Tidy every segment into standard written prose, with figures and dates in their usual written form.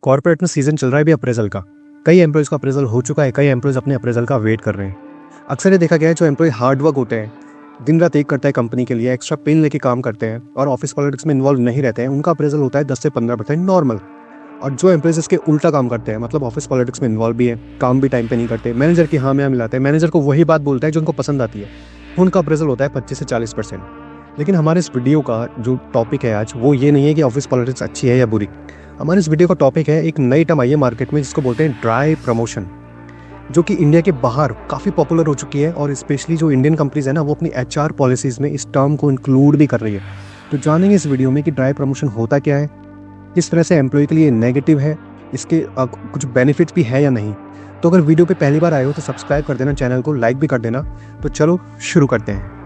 Corporate में season चल रहा है भी अप्रेजल का। कई एम्प्लॉयज़ का अप्रेजल हो चुका है, कई एम्प्लॉयज़ अपने अप्रेजल का वेट कर रहे हैं। अक्सर ये देखा गया है जो एम्प्लॉय हार्ड वर्क होते हैं, दिन रात एक करता है कंपनी के लिए, एक्स्ट्रा पेन लेके काम करते हैं और ऑफिस पॉलिटिक्स में इन्वॉल्व नहीं रहते हैं, उनका अप्रेजल होता है 10 से 15% नॉर्मल। और जो एम्प्लॉयज़ इसके उल्टा काम करते हैं, मतलब ऑफिस पॉलिटिक्स में इन्वॉल्व भी है, काम भी टाइम पे नहीं करते, मैनेजर की हाँ में हाँ मिलाते हैं, मैनेजर को वही बात बोलता है जो उनको पसंद आती है, उनका अप्रेजल होता है 25 से 40%। लेकिन हमारे इस वीडियो का जो टॉपिक है आज, वो ये नहीं है कि ऑफिस पॉलिटिक्स अच्छी है या बुरी। हमारे इस वीडियो का टॉपिक है एक नई टर्म आई है मार्केट में जिसको बोलते हैं ड्राई प्रमोशन, जो कि इंडिया के बाहर काफ़ी पॉपुलर हो चुकी है और स्पेशली जो इंडियन कंपनीज है ना, वो अपनी एचआर पॉलिसीज़ में इस टर्म को इंक्लूड भी कर रही है। तो जानेंगे इस वीडियो में कि ड्राई प्रमोशन होता क्या है, किस तरह से एम्प्लॉय के लिए नेगेटिव है, इसके कुछ बेनिफिट्स भी है या नहीं। तो अगर वीडियो पे पहली बार आए हो तो सब्सक्राइब कर देना, चैनल को लाइक भी कर देना। तो चलो शुरू करते हैं।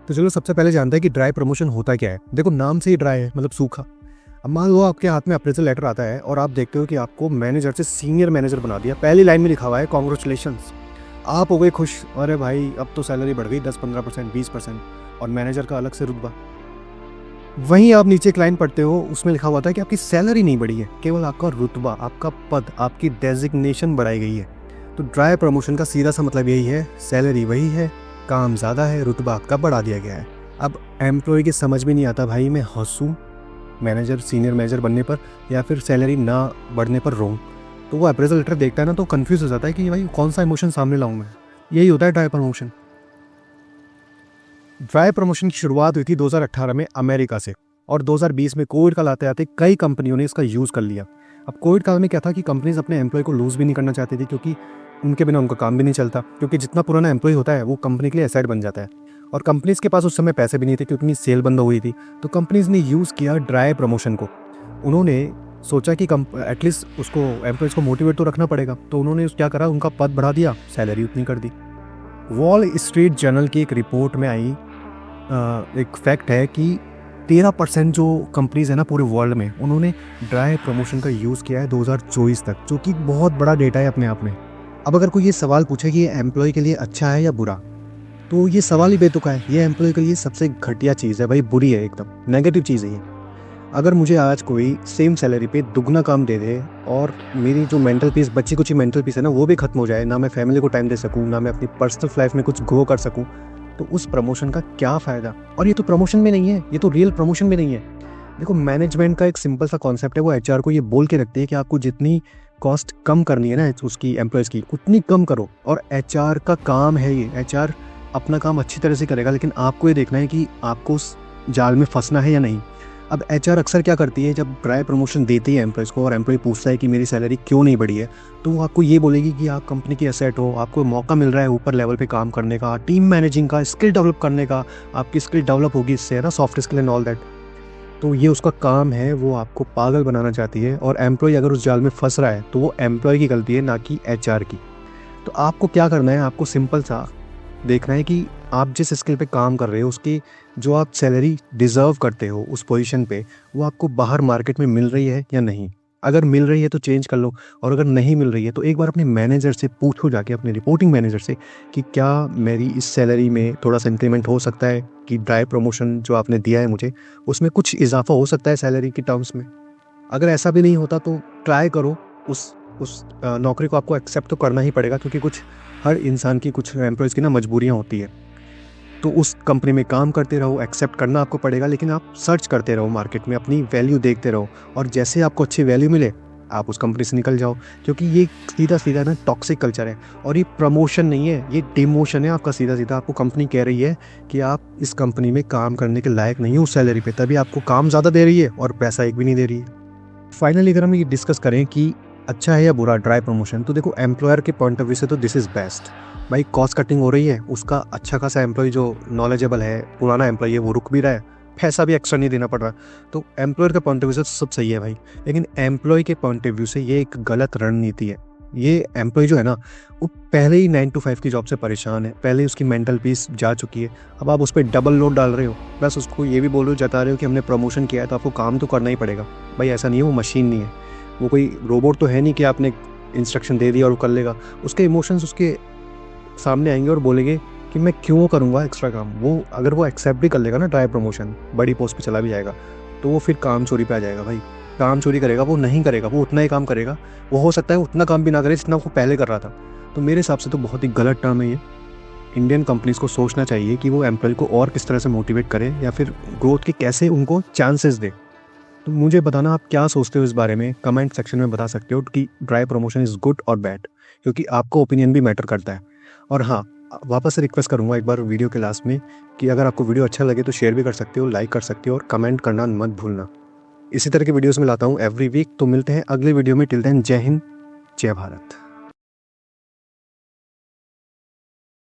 तो चलो सबसे पहले जानते हैं कि ड्राई प्रमोशन होता क्या है। देखो नाम से ही ड्राई है, मतलब सूखा। अब मान लो आपके हाथ में अप्रेजल लेटर आता है और आप देखते हो कि आपको मैनेजर से सीनियर मैनेजर बना दिया। पहली लाइन में लिखा हुआ है कॉन्ग्रेचुलेशंस। आप हो गए खुश, अरे भाई अब तो सैलरी बढ़ गई 10-15%, 20% और मैनेजर का अलग से रुतबा। वहीं आप नीचे एक लाइन पढ़ते हो, उसमें लिखा हुआ था कि आपकी सैलरी नहीं बढ़ी है, केवल आपका रुतबा, आपका पद, आपकी डेजिग्नेशन बढ़ाई गई है। तो ड्राई प्रमोशन का सीधा सा मतलब यही है, सैलरी वही है, काम ज़्यादा है, रुतबा आपका बढ़ा दिया गया है। अब एम्प्लॉय की समझ में नहीं आता भाई मैं हंसूँ मैनेजर, सीनियर मैनेजर बनने पर या फिर सैलरी ना बढ़ने पर रोऊं। तो वो अप्रेजल लेटर देखता है ना, तो कंफ्यूज हो जाता है कि भाई कौन सा इमोशन सामने लाऊं मैं। यही होता है ड्राई प्रमोशन। ड्राई प्रमोशन की शुरुआत हुई थी 2018 में अमेरिका से और 2020 में कोविड काल आते आते कई कंपनियों ने इसका यूज़ कर लिया। अब कोविड काल में क्या था कि कंपनीज अपने एम्प्लॉय को लूज़ भी नहीं करना चाहती थी, क्योंकि उनके बिना उनका काम भी नहीं चलता, क्योंकि जितना पुराना एम्प्लॉय होता है वो कंपनी के लिए एसेट बन जाता है। और कंपनीज के पास उस समय पैसे भी नहीं थे क्योंकि सेल बंद हुई थी। तो कंपनीज ने यूज़ किया ड्राई प्रमोशन को। उन्होंने सोचा कि एटलीस्ट उसको एम्प्लॉयज़ को मोटिवेट तो रखना पड़ेगा, तो उन्होंने क्या करा, उनका पद बढ़ा दिया, सैलरी उतनी कर दी। वॉल स्ट्रीट जर्नल की एक रिपोर्ट में आई एक फैक्ट है कि 13% जो कंपनीज है ना पूरे वर्ल्ड में, उन्होंने ड्राई प्रमोशन का यूज़ किया है 2024 तक, जो कि बहुत बड़ा डेटा है अपने आप में। अब अगर कोई ये सवाल पूछे कि ये एम्प्लॉय के लिए अच्छा है या बुरा, तो ये सवाल ही बेतुका है। ये एम्प्लॉय के लिए सबसे घटिया चीज़ है भाई, बुरी है, एकदम नेगेटिव चीज़ है ये। अगर मुझे आज कोई सेम सैलरी पे दुगना काम दे दे और मेरी जो मेंटल पीस, बच्ची कुछ मेंटल पीस है ना, वो भी खत्म हो जाए, ना मैं फैमिली को टाइम दे सकूँ, ना मैं अपनी पर्सनल लाइफ में कुछ ग्रो कर सकूँ, तो उस प्रमोशन का क्या फ़ायदा। और ये तो प्रमोशन भी नहीं है, ये तो रियल प्रमोशन भी नहीं है। देखो मैनेजमेंट का एक सिंपल सा कॉन्सेप्ट है, वो एचआर को ये बोल के रखती है कि आपको जितनी कॉस्ट कम करनी है ना उसकी एम्प्लॉयज़ की, उतनी कम करो। और एचआर का काम है ये, एचआर अपना काम अच्छी तरह से करेगा, लेकिन आपको ये देखना है कि आपको उस जाल में फंसना है या नहीं। अब एचआर अक्सर क्या करती है, जब ड्राई प्रमोशन देती है एम्प्लॉयज़ को और एम्प्लॉय पूछता है कि मेरी सैलरी क्यों नहीं बढ़ी है, तो वो आपको ये बोलेगी कि आप कंपनी की एसेट हो, आपको मौका मिल रहा है ऊपर लेवल पे काम करने का, टीम मैनेजिंग का, स्किल डेवलप करने का, आपकी स्किल डेवलप होगी इससे, है ना, soft skill and all that. तो ये उसका काम है, वो आपको पागल बनाना चाहती है। और एम्प्लॉय अगर उस जाल में फंस रहा है तो वो एम्प्लॉय की गलती है, ना कि एचआर की। तो आपको क्या करना है, आपको सिंपल सा देखना है कि आप जिस स्किल पे काम कर रहे हो उसकी जो आप सैलरी डिज़र्व करते हो उस पोजीशन पे, वो आपको बाहर मार्केट में मिल रही है या नहीं। अगर मिल रही है तो चेंज कर लो, और अगर नहीं मिल रही है तो एक बार अपने मैनेजर से पूछो जाके, अपने रिपोर्टिंग मैनेजर से, कि क्या मेरी इस सैलरी में थोड़ा सा इंक्रीमेंट हो सकता है, कि ड्राई प्रमोशन जो आपने दिया है मुझे उसमें कुछ इजाफा हो सकता है सैलरी की टर्म्स में। अगर ऐसा भी नहीं होता तो ट्राई करो, उस नौकरी को आपको एक्सेप्ट तो करना ही पड़ेगा, क्योंकि कुछ हर इंसान की, कुछ एम्प्लॉयज़ की ना मजबूरियाँ होती है। तो उस कंपनी में काम करते रहो, एक्सेप्ट करना आपको पड़ेगा, लेकिन आप सर्च करते रहो मार्केट में, अपनी वैल्यू देखते रहो, और जैसे आपको अच्छी वैल्यू मिले आप उस कंपनी से निकल जाओ। क्योंकि ये सीधा सीधा ना टॉक्सिक कल्चर है, और ये प्रमोशन नहीं है, ये डिमोशन है आपका। सीधा सीधा आपको कंपनी कह रही है कि आप इस कंपनी में काम करने के लायक नहीं हो उस सैलरी पे, तभी आपको काम ज़्यादा दे रही है और पैसा एक भी नहीं दे रही है। फाइनली अगर हम ये डिस्कस करें कि अच्छा है या बुरा ड्राई प्रमोशन, तो देखो एम्प्लॉयर के पॉइंट ऑफ व्यू से तो दिस इज़ बेस्ट। भाई कॉस्ट कटिंग हो रही है, उसका अच्छा खासा एम्प्लॉय जो नॉलेजेबल है, पुराना एम्प्लॉय है, वो रुक भी रहा है, पैसा भी एक्स्ट्रा नहीं देना पड़ रहा, तो एम्प्लॉयर के पॉइंट ऑफ व्यू से तो सब सही है भाई। लेकिन एम्प्लॉय के पॉइंट ऑफ व्यू से ये एक गलत रणनीति है। ये एम्प्लॉय जो है ना, वो पहले ही 9 to 5 की जॉब से परेशान है, पहले ही उसकी मेंटल पीस जा चुकी है। अब आप उस पर डबल लोड डाल रहे हो, प्लस उसको ये भी बोल रहे हो, जता रहे हो कि हमने प्रमोशन किया है तो आपको काम तो करना ही पड़ेगा। भाई ऐसा नहीं है, वो मशीन नहीं है, वो कोई रोबोट तो है नहीं कि आपने इंस्ट्रक्शन दे दिया और वो कर लेगा। उसके इमोशंस उसके सामने आएंगे और बोलेंगे कि मैं क्यों करूँगा एक्स्ट्रा काम। वो अगर वो एक्सेप्ट भी कर लेगा ना ड्राई प्रमोशन, बड़ी पोस्ट पे चला भी जाएगा, तो वो फिर काम चोरी पे आ जाएगा भाई। काम चोरी करेगा, वो नहीं करेगा, वो उतना ही काम करेगा, वो हो सकता है उतना काम भी ना करे जितना वो पहले कर रहा था। तो मेरे हिसाब से तो बहुत ही गलत टर्म है ये। इंडियन कंपनीज़ को सोचना चाहिए कि वो एम्प्लॉय को और किस तरह से मोटिवेट करे या फिर ग्रोथ के कैसे उनको चांसेस दे। तो मुझे बताना आप क्या सोचते हो इस बारे में, कमेंट सेक्शन में बता सकते हो कि ड्राई प्रमोशन इज़ गुड और बैड, क्योंकि आपका ओपिनियन भी मैटर करता है। और हाँ, वापस से रिक्वेस्ट करूँगा एक बार वीडियो के लास्ट में कि अगर आपको वीडियो अच्छा लगे तो शेयर भी कर सकते हो, लाइक कर सकते हो और कमेंट करना मत भूलना। इसी तरह के वीडियोस में लाता हूँ एवरी वीक। तो मिलते हैं अगले वीडियो में। टिल देन जय हिंद, जय भारत।